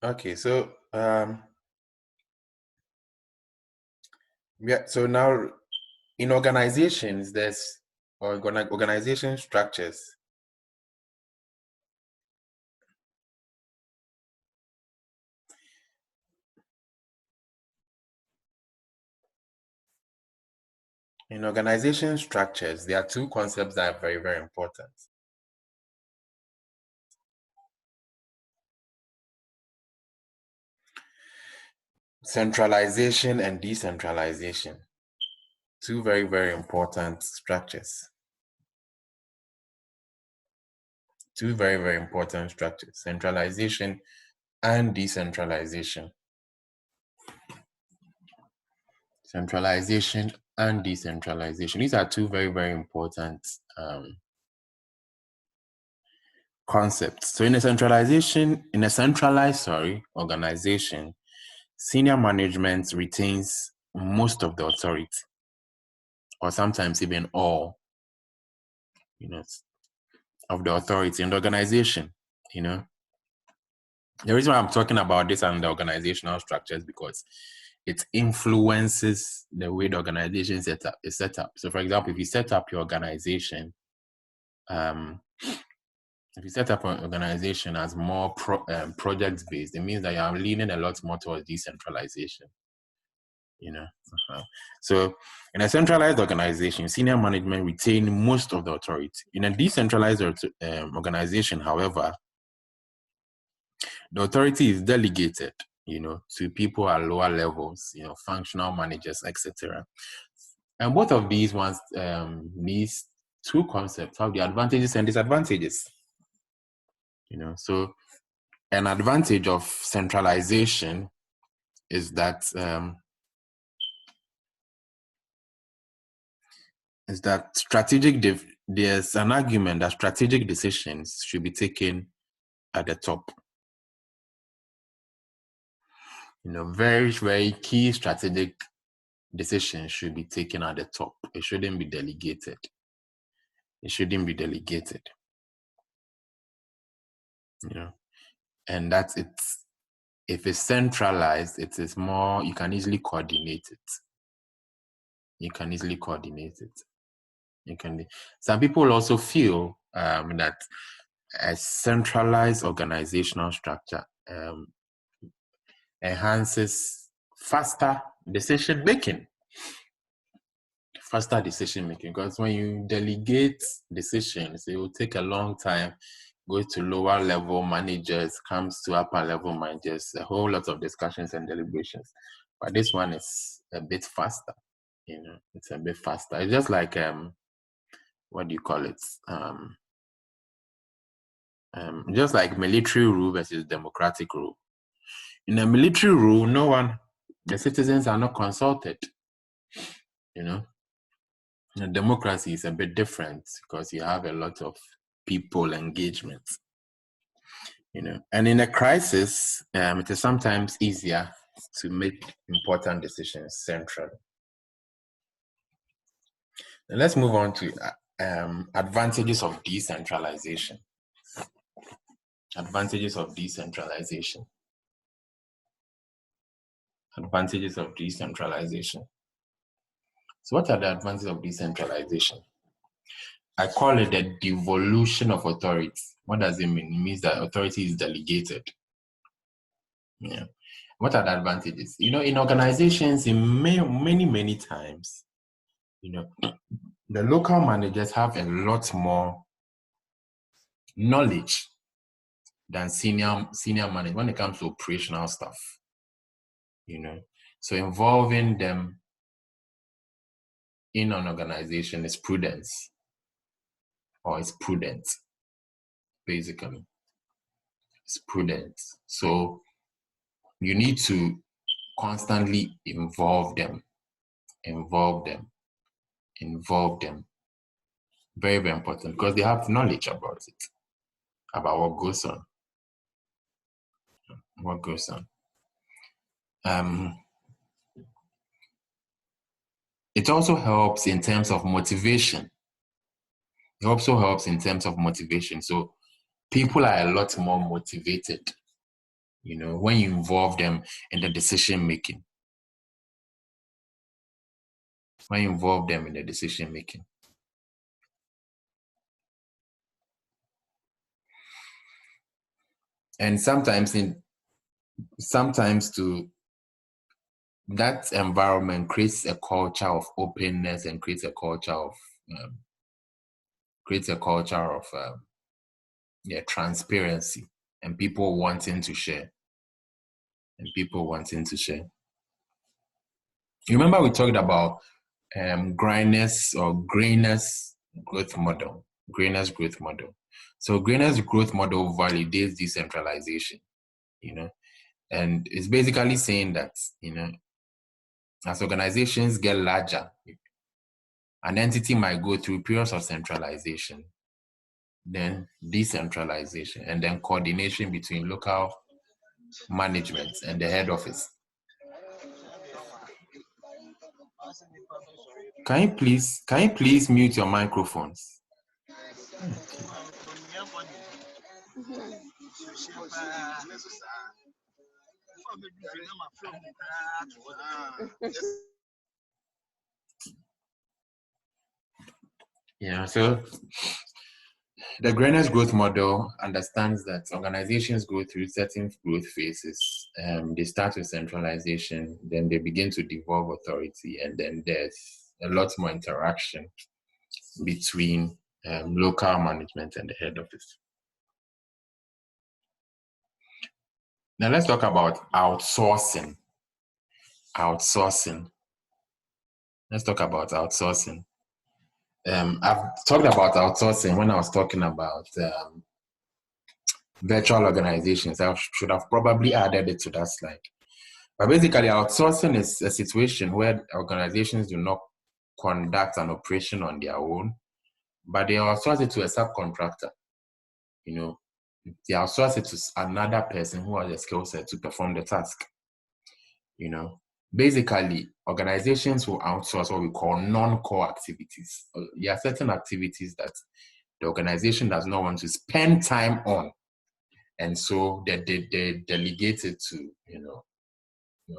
Okay, so so now in organizations, there's organization structures. In organization structures, there are two concepts that are very, very important. Centralization and decentralization. Two very, very important structures. Two very, very important structures. Centralization and decentralization. Centralization and decentralization. These are two very, very important concepts. So in a centralized organization, senior management retains most of the authority, or sometimes even all, of the authority in the organization. The reason why I'm talking about this and the organizational structures because it influences the way the organization is set up. So, for example, if you set up your organization, if you set up an organization as more project-based, it means that you are leaning a lot more towards decentralization. So in a centralized organization, senior management retain most of the authority. In a decentralized organization, however, the authority is delegated, to people at lower levels, functional managers, etc. And both of these these two concepts have the advantages and disadvantages. So an advantage of centralization is that there's an argument that strategic decisions should be taken at the top. Very, very key strategic decisions should be taken at the top. It shouldn't be delegated. And that's it. If it's centralized, it is more, you can easily coordinate it. Some people also feel that a centralized organizational structure enhances faster decision making. Because when you delegate decisions, it will take a long time, go to lower level managers, comes to upper level managers, a whole lot of discussions and deliberations. But this one is a bit faster. It's a bit faster. It's just like what do you call it? Just like military rule versus democratic rule. In a military rule, the citizens are not consulted. In democracy is a bit different because you have a lot of people engagement. And in a crisis, it is sometimes easier to make important decisions centrally. And let's move on to advantages of decentralization. Advantages of decentralization. So what are the advantages of decentralization? I call it the devolution of authority. What does it mean? It means that authority is delegated. What are the advantages? In organizations, in many times, the local managers have a lot more knowledge than senior managers when it comes to operational stuff. So involving them in an organization is prudence, or it's prudent, basically. It's prudent. So you need to constantly involve them. Very, very important, because they have knowledge about it, about what goes on. It also helps in terms of motivation. So people are a lot more motivated, when you involve them in the decision making. When you involve them in the decision making. And sometimes that environment creates a culture of openness and creates a culture of transparency and people wanting to share. You remember we talked about Grainer's growth model. So Grainer's growth model validates decentralization, and it's basically saying that, as organizations get larger, an entity might go through periods of centralization, then decentralization, and then coordination between local management and the head office. Can you please mute your microphones? Yeah, so the Grainer's growth model understands that organizations go through certain growth phases. They start with centralization, then they begin to devolve authority, and then there's a lot more interaction between local management and the head office. Now let's talk about outsourcing. Let's talk about outsourcing. I've talked about outsourcing when I was talking about virtual organizations. I should have probably added it to that slide. But basically, outsourcing is a situation where organizations do not conduct an operation on their own, but they outsource it to a subcontractor. They outsource it to another person who has a skill set to perform the task. Basically, organizations will outsource what we call non-core activities. There are certain activities that the organization does not want to spend time on, and so they delegate it to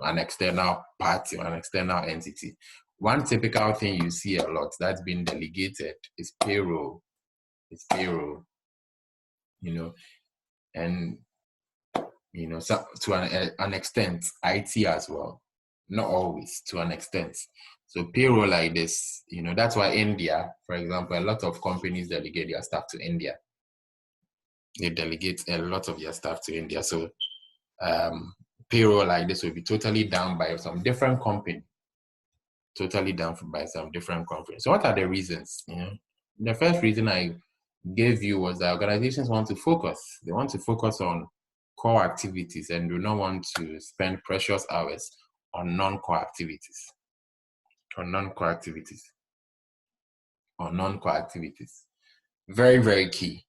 an external party or an external entity. One typical thing you see a lot that's been delegated is payroll. And so to an extent, IT as well. Not always, to an extent. So payroll like this, that's why India, for example, a lot of companies delegate their staff to India. They delegate a lot of their staff to India. So payroll like this will be totally done by some different company. So what are the reasons? The first reason I gave you was that organizations want to focus. They want to focus on core activities and do not want to spend precious hours on non-core activities. Very, very key.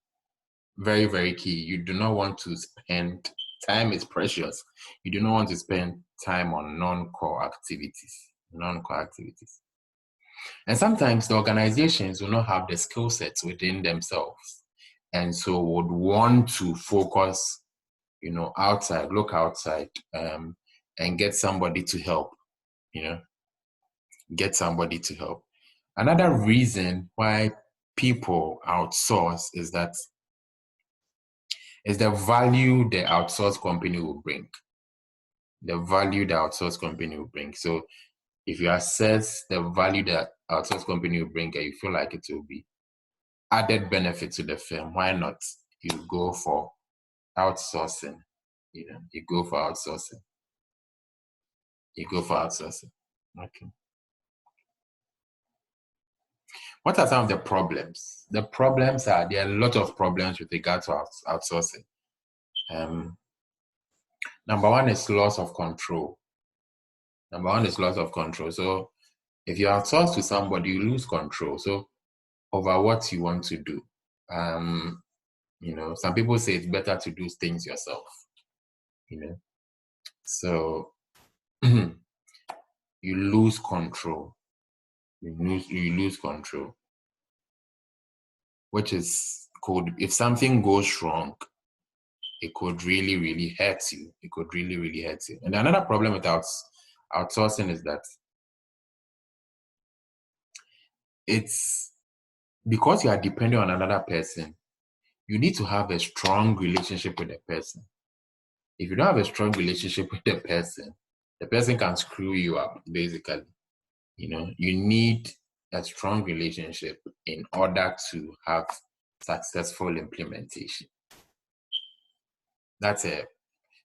Very, very key. You do not want to spend, time is precious. You do not want to spend time on non-core activities. And sometimes the organizations will not have the skill sets within themselves, and so would want to focus, outside, look outside, and get somebody to help. Another reason why people outsource is the value the outsource company will bring. So if you assess the value that outsource company will bring and you feel like it will be added benefit to the firm, why not? You go for outsourcing. You go for outsourcing. Okay. What are some of the problems? The problems are, there are a lot of problems with regard to outsourcing. Number one is loss of control. So if you outsource to somebody, you lose control. So over what you want to do. Some people say it's better to do things yourself. So you lose control. You lose control, which is called, if something goes wrong, it could really, really hurt you. It could really, really hurt you. And another problem with outsourcing is that it's because you are dependent on another person, you need to have a strong relationship with the person. If you don't have a strong relationship with the person can screw you up, basically. You need a strong relationship in order to have successful implementation.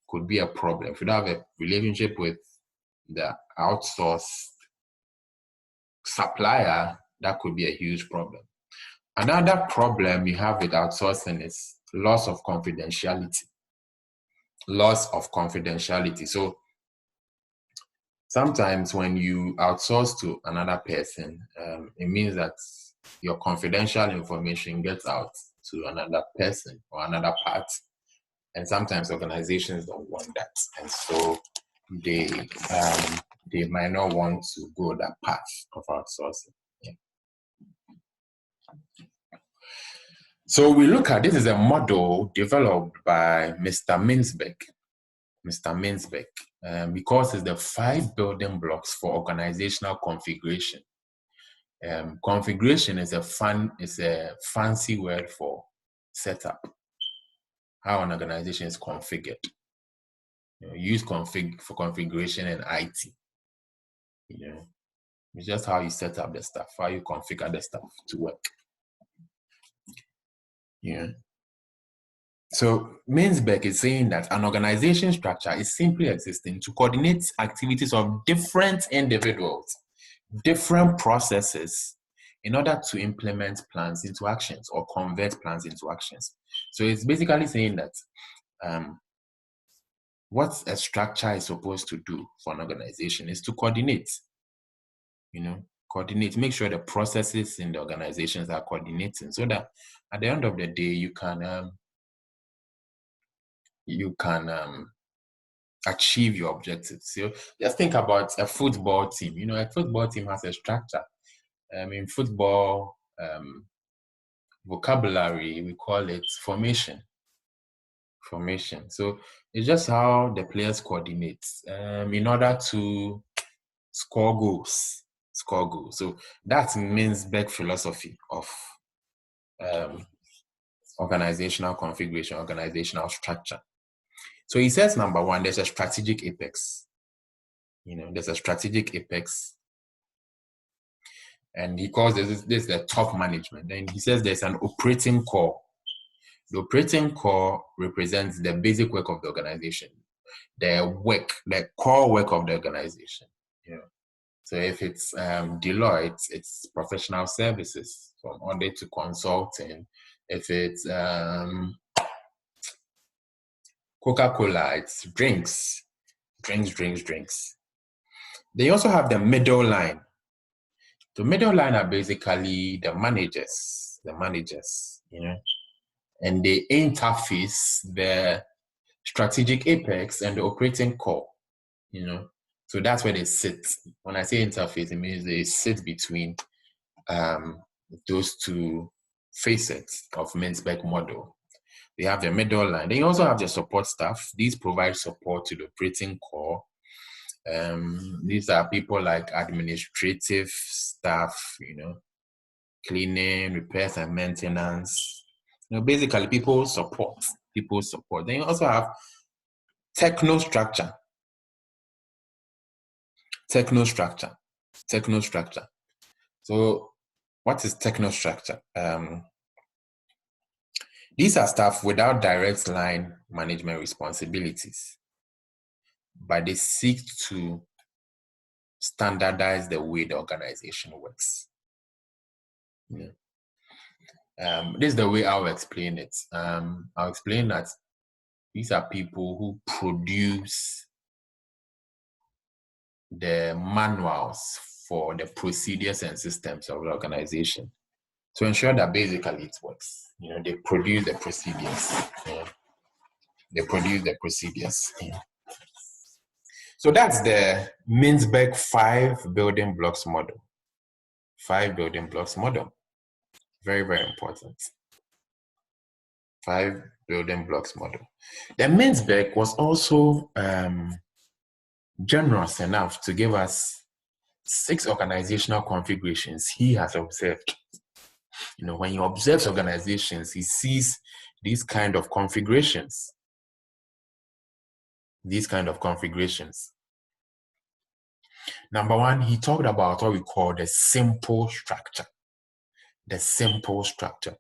Could be a problem. If you don't have a relationship with the outsourced supplier, that could be a huge problem. Another problem you have with outsourcing is loss of confidentiality. Loss of confidentiality. So sometimes when you outsource to another person, it means that your confidential information gets out to another person or another part. And sometimes organizations don't want that. And so they might not want to go that path of outsourcing. Yeah. So we look at, this is a model developed by Mr. Minsberg. Because it's the 5 building blocks for organizational configuration. Configuration is a fancy word for setup. How an organization is configured. Use config for configuration in IT. It's just how you set up the stuff, how you configure the stuff to work. So Minsberg is saying that an organization structure is simply existing to coordinate activities of different individuals, different processes, in order to implement plans into actions or convert plans into actions. So it's basically saying that what a structure is supposed to do for an organization is to coordinate, make sure the processes in the organizations are coordinating, so that at the end of the day, you can achieve your objectives. So just think about a football team. A football team has a structure. In football vocabulary, we call it formation. So it's just how the players coordinate in order to score goals. So that Minsberg philosophy of organizational configuration, organizational structure. So he says, number one, there's a strategic apex. There's a strategic apex. And he calls this the top management. Then he says there's an operating core. The operating core represents the basic work of the organization, the core work of the organization. So if it's Deloitte, it's professional services, from audit to consulting. If it's Coca-Cola, it's drinks. They also have the middle line. The middle line are basically the managers, and they interface the strategic apex and the operating core, So that's where they sit. When I say interface, it means they sit between those two facets of Minsberg model. They have the middle line. They also have the support staff. These provide support to the operating core. These are people like administrative staff, cleaning, repairs and maintenance. Basically people support. Then you also have technostructure. So what is technostructure? These are staff without direct line management responsibilities, but they seek to standardize the way the organization works. This is the way I'll explain it. I'll explain that these are people who produce the manuals for the procedures and systems of the organization to ensure that basically it works. They produce the procedures. So that's the Minsberg 5 building blocks model. 5 building blocks model. Very, very important. 5 building blocks model. Then Minsberg was also generous enough to give us 6 organizational configurations he has observed. When he observes organizations, he sees these kind of configurations. Number 1, he talked about what we call the simple structure. The simple structure.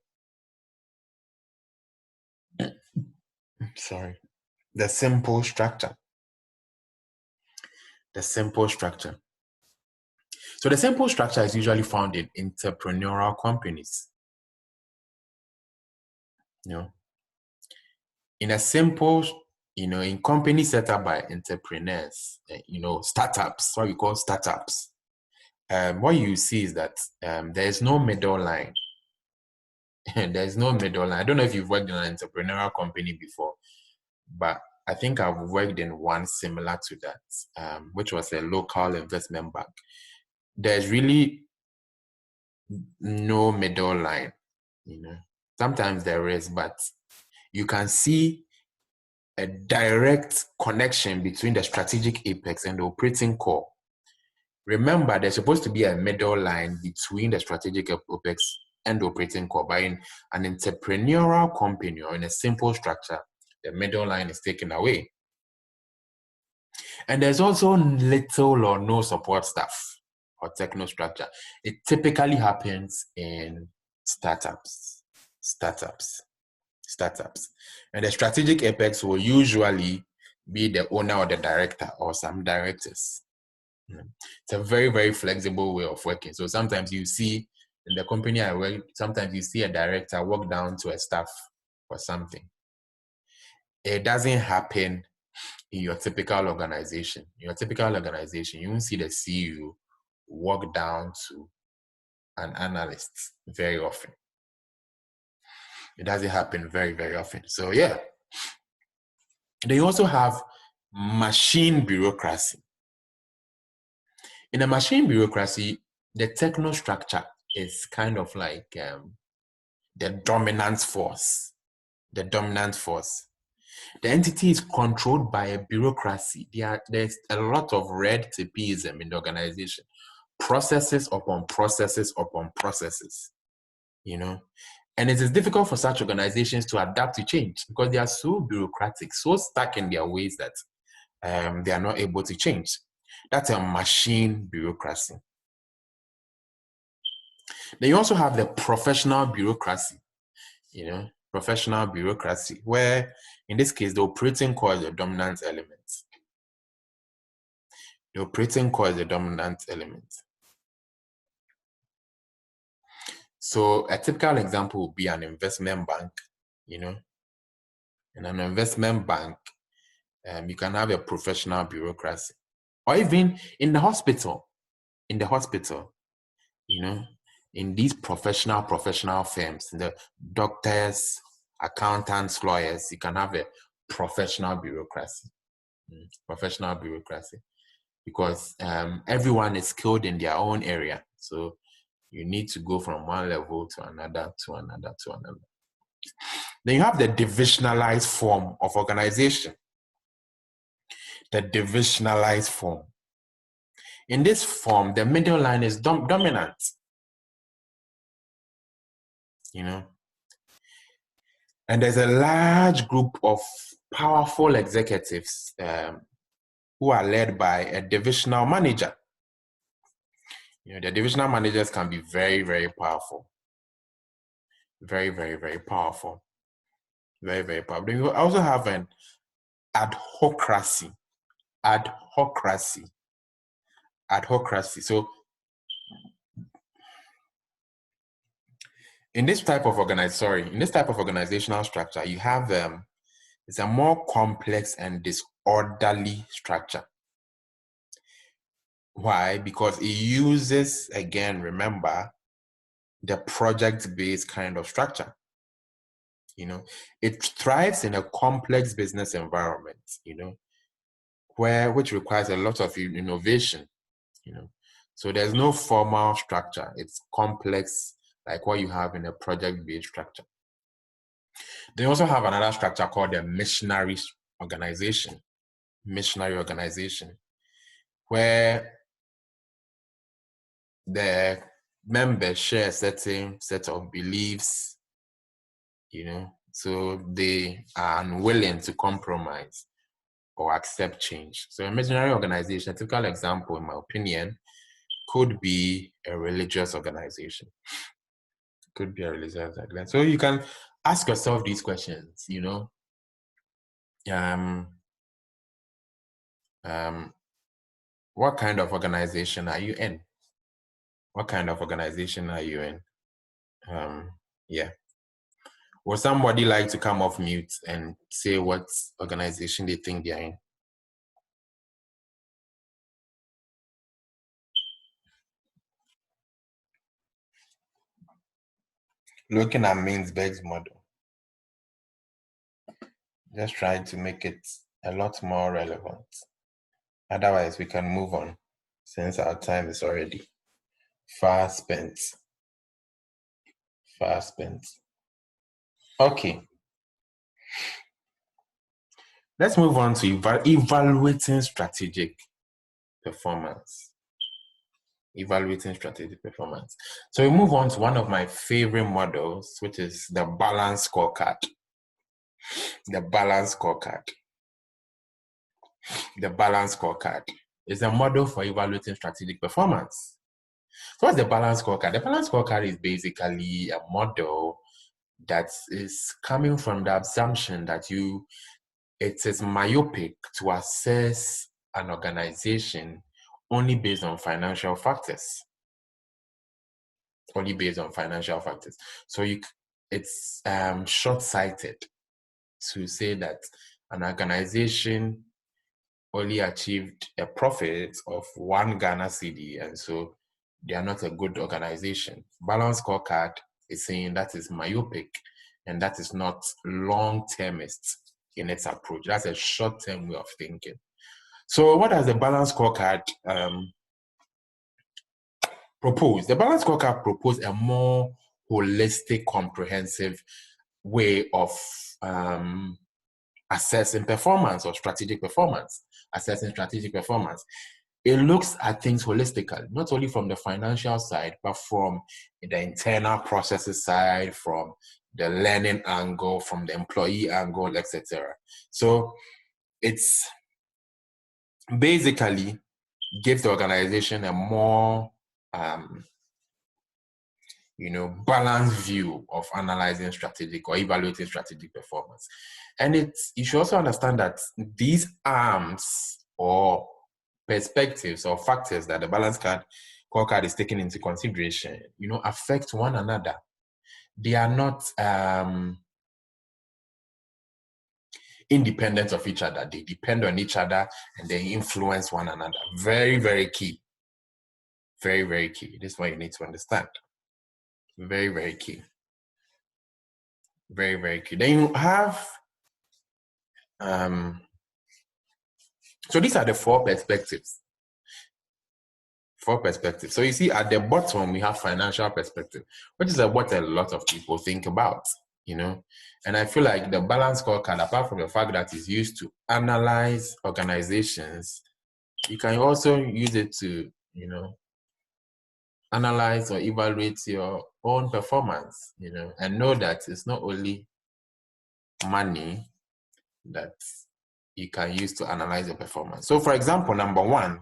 So the simple structure. Is usually found in entrepreneurial companies. In a simple, in companies set up by entrepreneurs, startups, what we call startups, what you see is that there's no middle line. There's no middle line. I don't know if you've worked in an entrepreneurial company before, but I think I've worked in one similar to that, which was a local investment bank. There's really no middle line. Sometimes there is, but you can see a direct connection between the strategic apex and the operating core. Remember, there's supposed to be a middle line between the strategic apex and the operating core. But in an entrepreneurial company or in a simple structure, the middle line is taken away. And there's also little or no support staff or technostructure. It typically happens in startups. And the strategic apex will usually be the owner or the director or some directors. It's a very, very flexible way of working. So sometimes you see in the company I work, sometimes you see a director walk down to a staff or something. It doesn't happen in your typical organization. In your typical organization, you won't see the CEO walk down to an analyst very often. It doesn't happen very, very often. So yeah. They also have machine bureaucracy. In a machine bureaucracy, the technostructure is kind of like the dominant force. The entity is controlled by a bureaucracy. There's a lot of red tapeism in the organization. Processes upon processes upon processes, And it is difficult for such organizations to adapt to change because they are so bureaucratic, so stuck in their ways that they are not able to change. That's a machine bureaucracy. Then you also have the professional bureaucracy, where in this case, the operating core is the dominant element. So a typical example would be an investment bank, In an investment bank, you can have a professional bureaucracy. Or even in the hospital, in these professional firms, the doctors, accountants, lawyers, you can have a professional bureaucracy. Because everyone is skilled in their own area. So you need to go from one level to another. Then you have the divisionalized form of organization. In this form, the middle line is dominant. And there's a large group of powerful executives who are led by a divisional manager. The divisional managers can be very, very powerful. Very, very, very powerful. Very, very powerful. Then you also have an adhocracy. So in this type of organizational structure, you have it's a more complex and disorderly structure. Why? Because it uses, again, remember, the project-based kind of structure. It thrives in a complex business environment, which requires a lot of innovation, So there's no formal structure. It's complex, like what you have in a project-based structure. They also have another structure called the missionary organization. Missionary organization, where the members share a certain set of beliefs, so they are unwilling to compromise or accept change. So a missionary organization, a typical example, in my opinion, could be a religious organization. Could be a religious organization. So you can ask yourself these questions, what kind of organization are you in? What kind of organization are you in? Yeah. Would somebody like to come off mute and say what organization they think they're in? Looking at Minsberg's model, just trying to make it a lot more relevant. Otherwise, we can move on since our time is already far spent. Okay. Let's move on to evaluating strategic performance. So we move on to one of my favorite models, which is the balance scorecard. The balance scorecard is a model for evaluating strategic performance. So what's the balance scorecard? The balance scorecard is basically a model that is coming from the assumption that it is myopic to assess an organization only based on financial factors. So it's short-sighted to say that an organization only achieved a profit of 1 Ghana cedi, and so they are not a good organization. Balance scorecard is saying that is myopic and that is not long-termist in its approach. That's a short-term way of thinking. So what does the balance scorecard propose? The balance scorecard proposes a more holistic, comprehensive way of assessing performance or strategic performance. It looks at things holistically, not only from the financial side, but from the internal processes side, from the learning angle, from the employee angle, etc. So it's basically gives the organization a more balanced view of analyzing strategic or evaluating strategic performance. And you should also understand that these arms or perspectives or factors that the balance scorecard is taking into consideration, affect one another. They are not independent of each other. They depend on each other and they influence one another. Very, very key. Very, very key. This is what you need to understand. Very, very key. Very, very key. Then you have, so these are the 4 perspectives. 4 perspectives. So you see at the bottom, we have financial perspective, which is what a lot of people think about, And I feel like the balance scorecard, apart from the fact that it's used to analyze organizations, you can also use it to, analyze or evaluate your own performance, and know that it's not only money that you can use to analyze your performance. So for example, number 1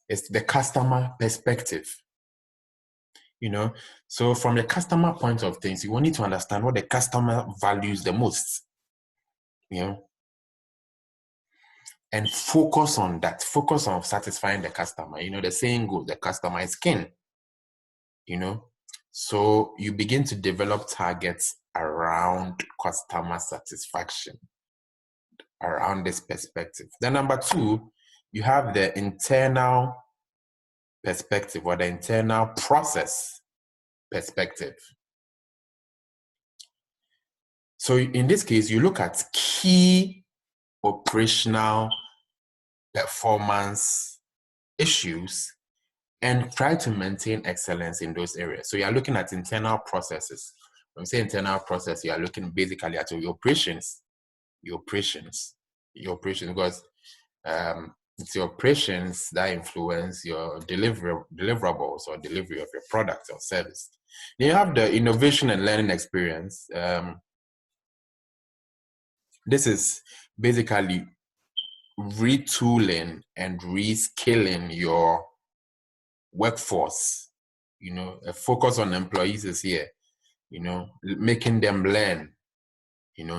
is the customer perspective. So from the customer point of things, you will need to understand what the customer values the most, and focus on that. Focus on satisfying the customer. The saying goes, the customer is king, So you begin to develop targets around customer satisfaction, around this perspective. Then number 2, you have the internal perspective or the internal process perspective. So in this case, you look at key operational performance issues and try to maintain excellence in those areas. So you are looking at internal processes. When we say internal process, you are looking basically at your operations, because it's your operations that influence your deliverables or delivery of your product or service. Then you have the innovation and learning experience. This is basically retooling and reskilling your workforce. A focus on employees is here, making them learn,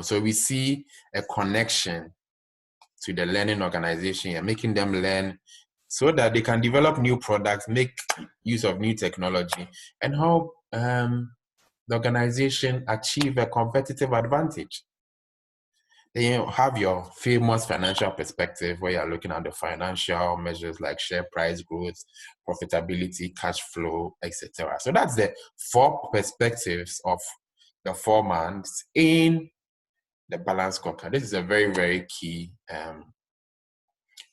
so we see a connection to the learning organization and making them learn so that they can develop new products, make use of new technology, and help the organization achieve a competitive advantage. Then you have your famous financial perspective, where you're looking at the financial measures like share price growth, profitability, cash flow, etc. So that's the 4 perspectives of the 4 months in the balance scorecard. This is a very, very key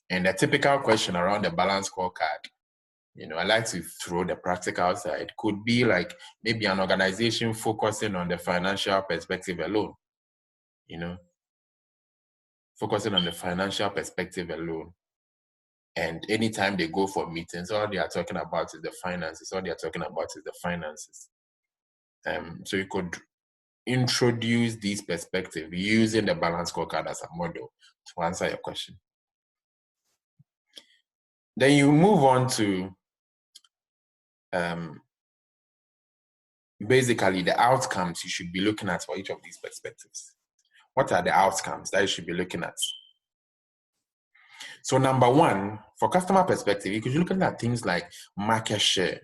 and a typical question around the balance scorecard. I like to throw the practical side. Could be like maybe an organization focusing on the financial perspective alone, focusing on the financial perspective alone. And anytime they go for meetings, all they are talking about is the finances. So you could introduce these perspectives using the balance scorecard as a model to answer your question. Then you move on to basically the outcomes you should be looking at for each of these perspectives. What are the outcomes that you should be looking at? So number 1, for customer perspective, you could be looking at things like market share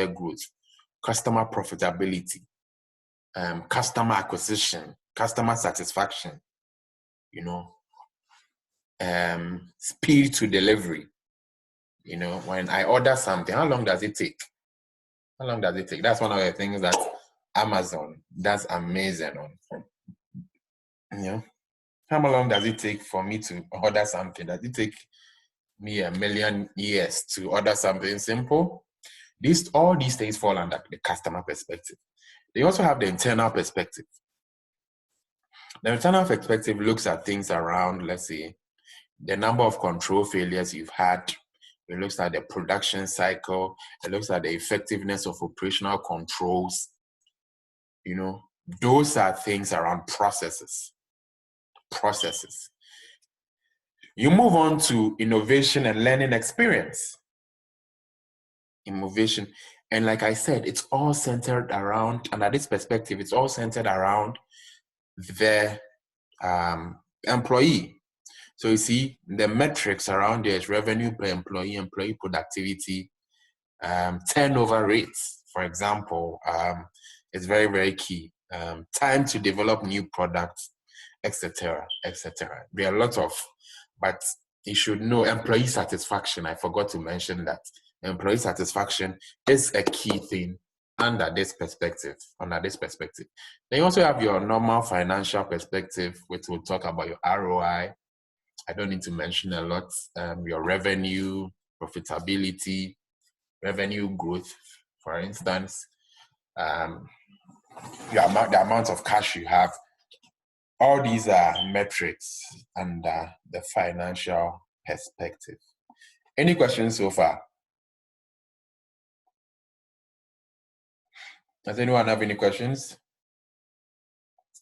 growth, customer profitability, customer acquisition, customer satisfaction, speed to delivery. When I order something, how long does it take? That's one of the things that Amazon does amazing on. How long does it take for me to order something? Does it take me a million years to order something simple? All these things fall under the customer perspective. They also have the internal perspective. The internal perspective looks at things around, let's say, the number of control failures you've had. It looks at the production cycle. It looks at the effectiveness of operational controls. Those are things around processes. You move on to innovation and learning experience. Innovation. And like I said, it's all centered around, under this perspective, it's all centered around the employee. So you see, the metrics around there is revenue per employee productivity, turnover rates, for example, is very, very key. Time to develop new products, etc. There are a lot of, but you should know employee satisfaction. I forgot to mention that. Employee satisfaction is a key thing under this perspective. Then you also have your normal financial perspective, which will talk about your ROI. I don't need to mention a lot. Your revenue, profitability, revenue growth, for instance, the amount of cash you have. All these are metrics under the financial perspective. Any questions so far? Does anyone have any questions?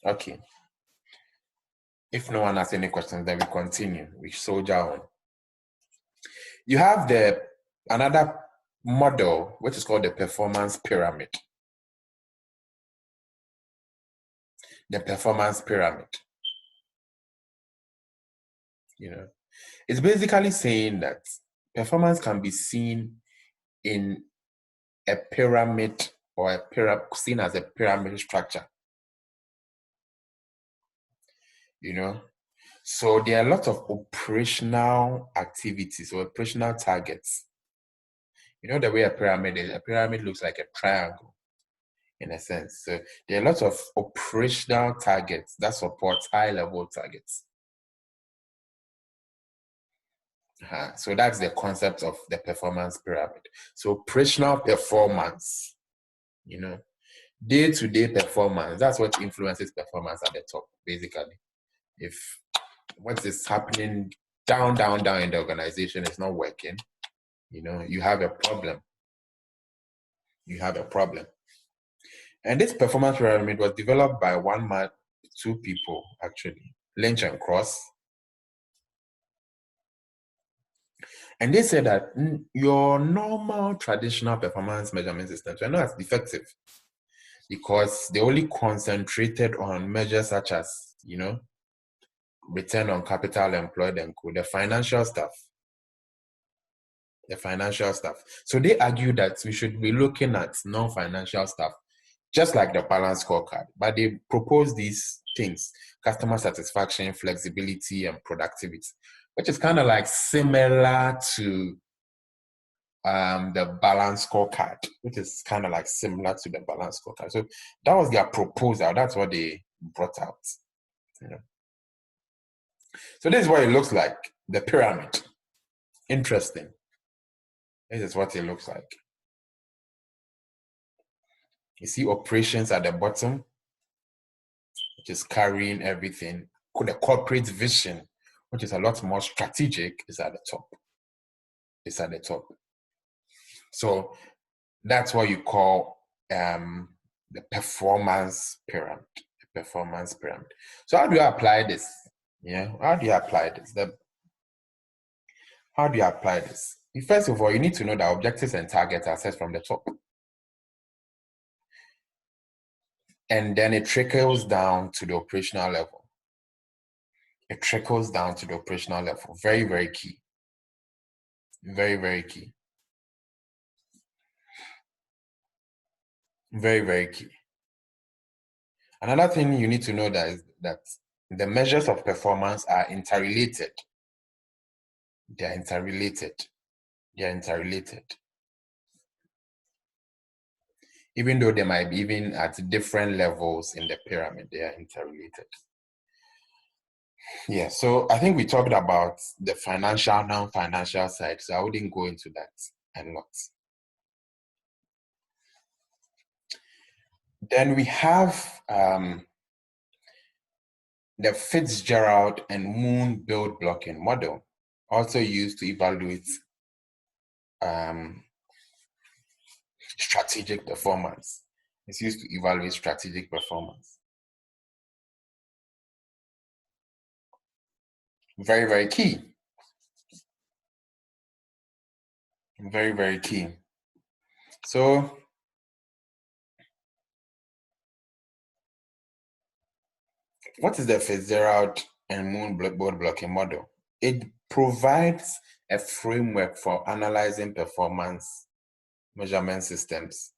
Okay. If no one has any questions, then we continue. We soldier on. You have another model, which is called the performance pyramid. The performance pyramid. It's basically saying that performance can be seen in a pyramid or seen as a pyramid structure. So there are a lot of operational activities or operational targets. The way a pyramid looks like a triangle in a sense. So there are lots of operational targets that support high-level targets. So that's the concept of the performance pyramid. So operational performance, day-to-day performance, that's what influences performance at the top, basically. If what is happening down in the organization is not working, you have a problem. You have a problem. And this performance pyramid was developed by two people, actually, Lynch and Cross. And they said that your normal traditional performance measurement systems are not as effective because they only concentrated on measures such as, return on capital employed and the financial stuff. So they argue that we should be looking at non-financial stuff, just like the balance scorecard. But they propose these things: customer satisfaction, flexibility, and productivity, which is kind of like similar to the balance scorecard, which is kind of like similar to the balance scorecard. So that was their proposal. That's what they brought out. So this is what it looks like, the pyramid. Interesting. This is what it looks like. You see operations at the bottom, which is carrying everything. The corporate vision, which is a lot more strategic, is at the top. It's at the top. So that's what you call the performance pyramid. The performance pyramid. So how do you apply this? How do you apply this? How do you apply this? First of all, you need to know that objectives and targets are set from the top. And then it trickles down to the operational level. It trickles down to the operational level. Very, very key. Very, very key. Very, very key. Another thing you need to know is that the measures of performance are interrelated. They are interrelated. They are interrelated. Even though they might be even at different levels in the pyramid, they are interrelated. Yeah, so I think we talked about the financial, non-financial side, so I wouldn't go into that a lot. Then we have the Fitzgerald and Moon build blocking model, also used to evaluate strategic performance. It's used to evaluate strategic performance. Very, very key. Very, very key. So what is the Fitzgerald and Moon board blocking model? It provides a framework for analyzing performance measurement systems,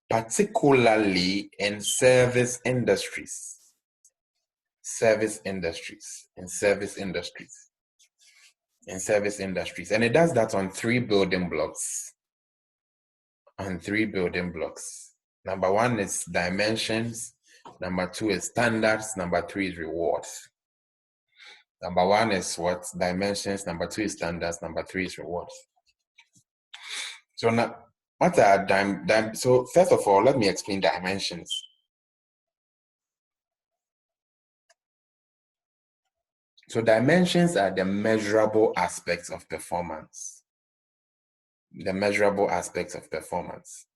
particularly in service industries. And it does that on three building blocks. Number one is dimensions. Number two is standards. Number three is rewards. Number one is what? Dimensions. Number two is standards. Number three is rewards. So now, what are so first of all, let me explain dimensions. So dimensions are the measurable aspects of performance. The measurable aspects of performance.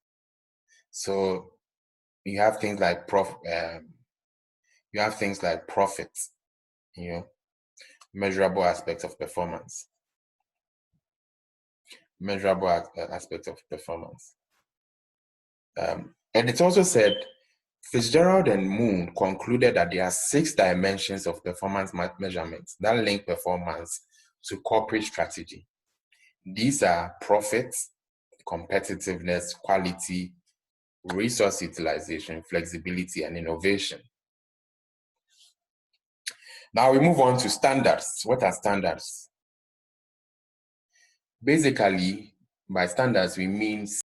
So you have things like profit, measurable aspects of performance. Measurable aspects of performance. And it's also said, Fitzgerald and Moon concluded that there are 6 dimensions of performance measurements that link performance to corporate strategy. These are profits, competitiveness, quality, resource utilization, flexibility, and innovation. Now we move on to standards. What are standards? Basically, by standards, we mean